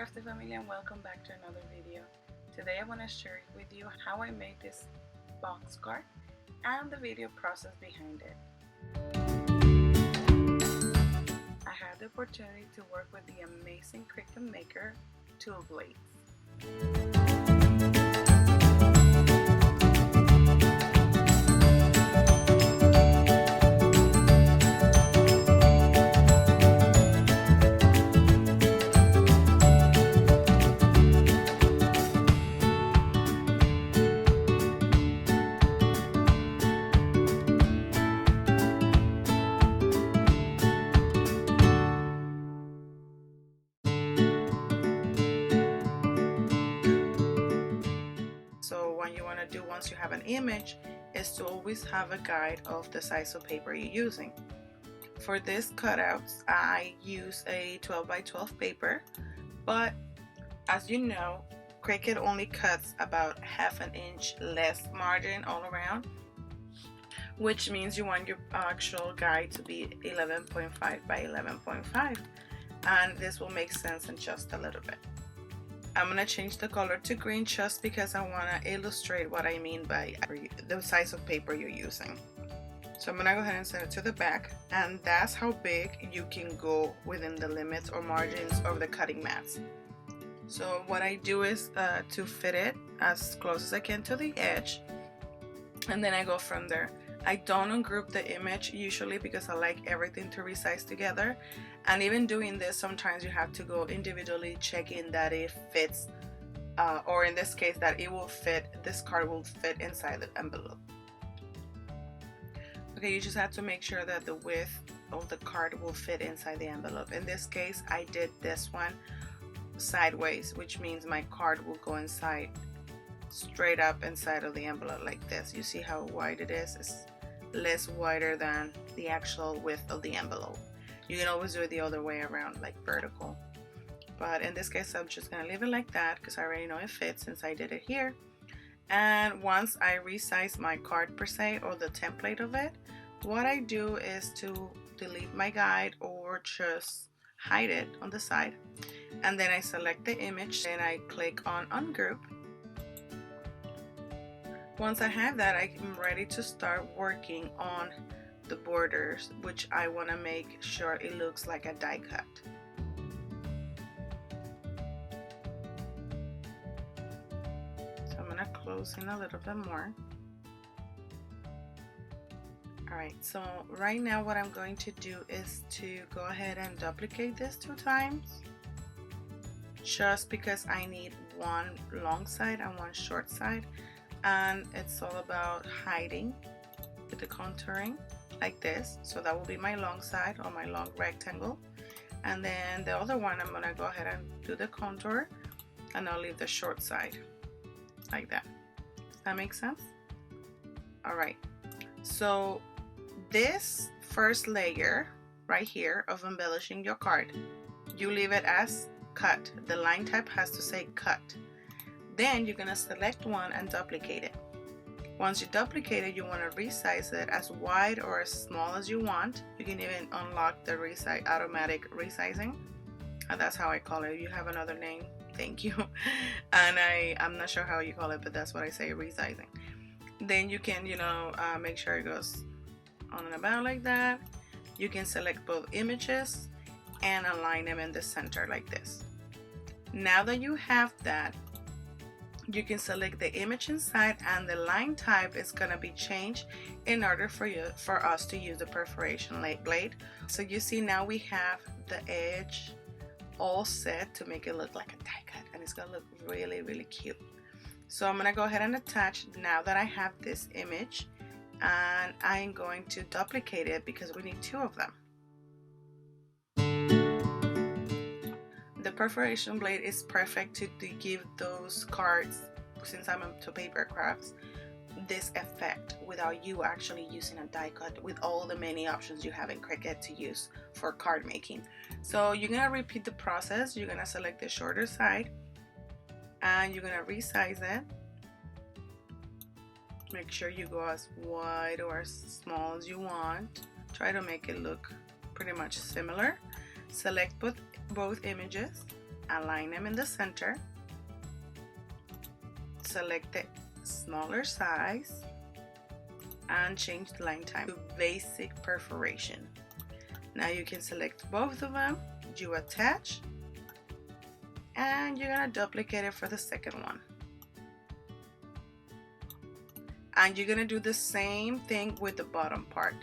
crafty family, and welcome back to another video. Today I want to share with you how I made this box card and the video process behind it. I had the opportunity to work with the amazing Cricut Maker tool blades. So what you want to do once you have an image is to always have a guide of the size of paper you're using. For this cutouts, I use a 12 by 12 paper, but as you know, Cricut only cuts about ½ an inch less margin all around, which means you want your actual guide to be 11.5 by 11.5, and this will make sense in just a little bit. I'm going to change the color to green just because I want to illustrate what I mean by the size of paper you're using. So I'm going to go ahead and send it to the back, and that's how big you can go within the limits or margins of the cutting mats. So what I do is to fit it as close as I can to the edge, and then I go from there. I don't ungroup the image usually because I like everything to resize together, and even doing this sometimes you have to go individually checking that it fits, or in this case that it will fit, this card will fit inside the envelope. Okay, you just have to make sure that the width of the card will fit inside the envelope. In this case I did this one sideways, which means my card will go inside, straight up inside of the envelope like this. You see how wide it is? It's less wider than the actual width of the envelope. You can always do it the other way around, like vertical, but in this case I'm just gonna leave it like that because I already know it fits since I did it here. And once I resize my card per se, or the template of it, what I do is to delete my guide or just hide it on the side, and then I select the image and I click on ungroup. Once I have that, I'm ready to start working on the borders, which I want to make sure it looks like a die cut. So I'm going to close in a little bit more. Alright, so right now what I'm going to do is to go ahead and duplicate this 2 times, just because I need one long side and one short side. And it's all about hiding with the contouring like this. So that will be my long side or my long rectangle, and then the other one I'm gonna go ahead and do the contour, and I'll leave the short side like that. Does that make sense? Alright, so this first layer right here of embellishing your card, you leave it as cut. The line type has to say cut. Then you're going to select one and duplicate it. Once you duplicate it, you want to resize it as wide or as small as you want. You can even unlock the automatic resizing. And that's how I call it. If you have another name, thank you. And I'm not sure how you call it, but that's what I say, resizing. Then you can, make sure it goes on and about like that. You can select both images and align them in the center like this. Now that you have that, you can select the image inside, and the line type is going to be changed in order for us to use the perforation blade. So you see now we have the edge all set to make it look like a die cut, and it's going to look really, really cute. So I'm going to go ahead and attach now that I have this image, and I'm going to duplicate it because we need 2 of them. The perforation blade is perfect to give those cards, since I'm into paper crafts, this effect without you actually using a die cut, with all the many options you have in Cricut to use for card making. So you're going to repeat the process. You're going to select the shorter side and you're going to resize it. Make sure you go as wide or as small as you want. Try to make it look pretty much similar. Select both images align them in the center, select the smaller size, and change the line type to basic perforation. Now you can select both of them, you attach, and you're gonna duplicate it for the second one. And you're gonna do the same thing with the bottom part.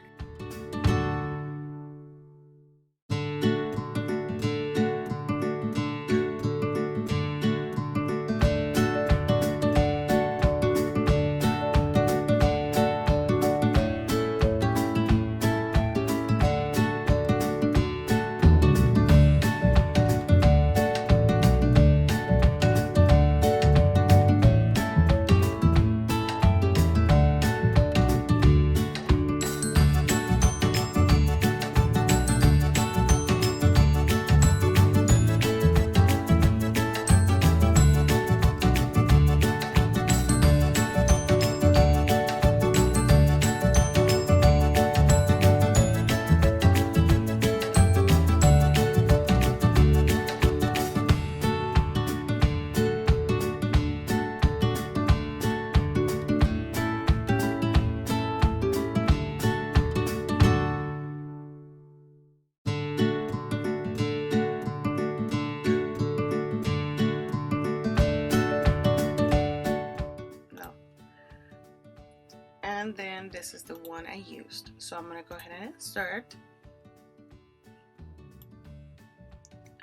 And then this is the one I used. So I'm gonna go ahead and insert.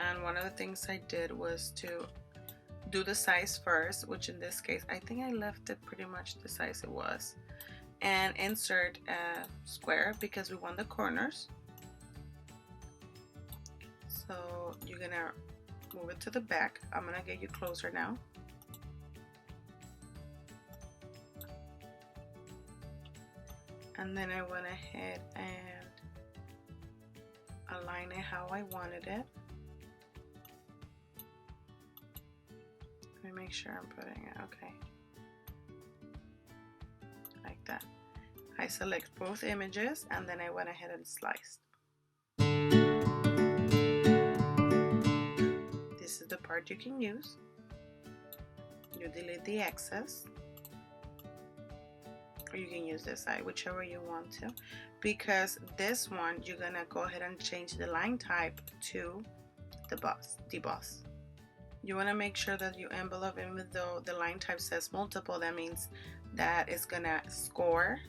And one of the things I did was to do the size first, which in this case, I think I left it pretty much the size it was. And insert a square because we want the corners. So you're gonna move it to the back. I'm gonna get you closer now. And then I went ahead and aligned it how I wanted it. Let me make sure I'm putting it okay. Like that. I select both images and then I went ahead and sliced. This is the part you can use. You delete the excess. Or you can use this side, whichever you want to, because this one you're gonna go ahead and change the line type to deboss. You want to make sure that you envelope, even though the line type says multiple, that means that it's gonna score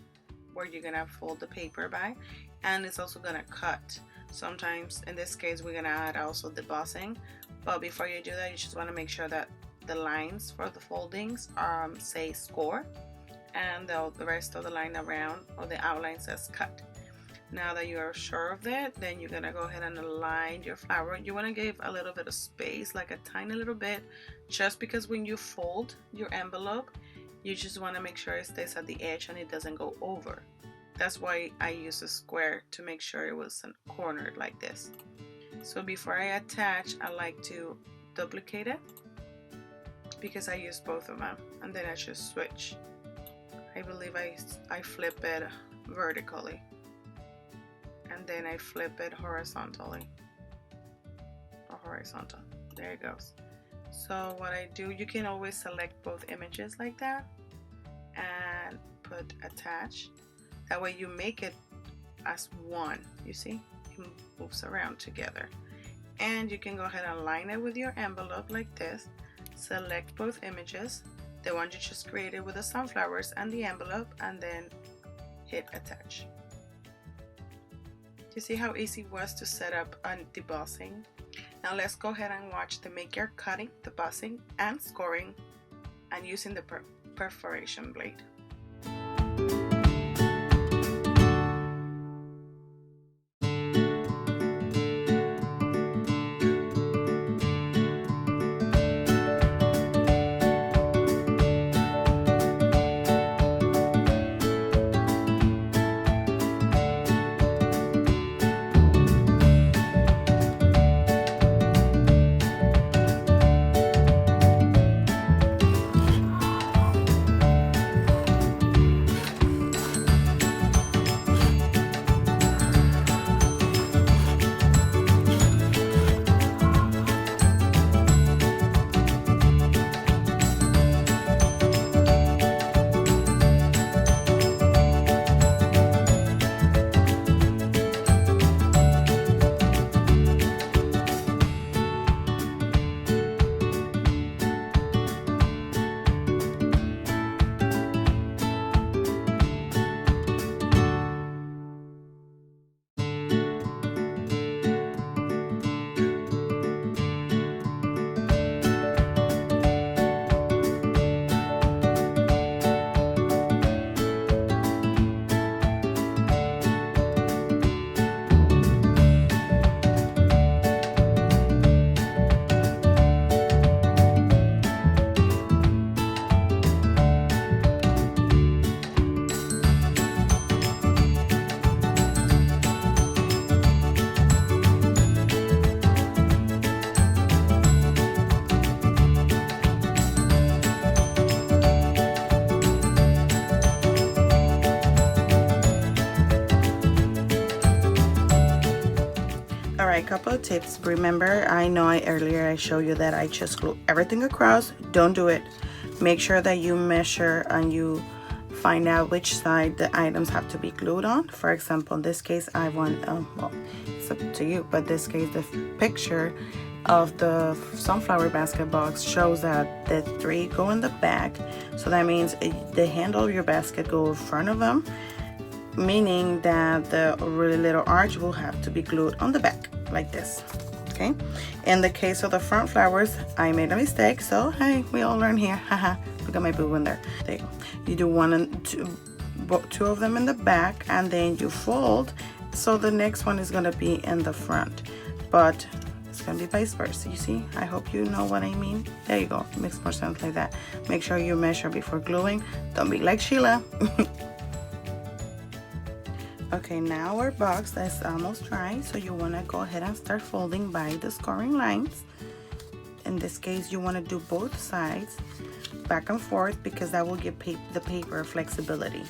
where you're gonna fold the paper by, and it's also gonna cut. Sometimes in this case we're gonna add also debossing, but before you do that you just want to make sure that the lines for the foldings say score, and the rest of the line around or the outline says cut. Now that you are sure of that, then you're gonna go ahead and align your flower. You want to give a little bit of space, like a tiny little bit, just because when you fold your envelope you just want to make sure it stays at the edge and it doesn't go over. That's why I use a square, to make sure it wasn't cornered like this. So before I attach, I like to duplicate it because I use both of them, and then I just switch. I believe I flip it vertically and then I flip it horizontally, or horizontal. There it goes. So what I do, you can always select both images like that and put attach. That way you make it as one. You see, it moves around together. And you can go ahead and line it with your envelope like this. Select both images, the one you just created with the sunflowers and the envelope, and then hit attach. You see how easy it was to set up on debossing? Now let's go ahead and watch the make your cutting, debossing, and scoring, and using the perforation blade. tips. Remember, I know earlier I showed you that I just glue everything across. Don't do it. Make sure that you measure and you find out which side the items have to be glued on. For example, in this case, I want, well, it's up to you, but in this case, the picture of the sunflower basket box shows that the 3 go in the back. So that means the handle of your basket go in front of them, meaning that the really little arch will have to be glued on the back like this. Okay, in the case of the front flowers, I made a mistake, so hey, we all learn here. Haha, look at my boo in there. There you go. You do 1 and 2 of them in the back, and then you fold, so the next one is gonna be in the front, but it's gonna be vice versa. You see, I hope you know what I mean. There you go, it makes more sense like that. Make sure you measure before gluing. Don't be like Sheila. Okay, now our box is almost dry, so you want to go ahead and start folding by the scoring lines. In this case, you want to do both sides back and forth because that will give the paper flexibility.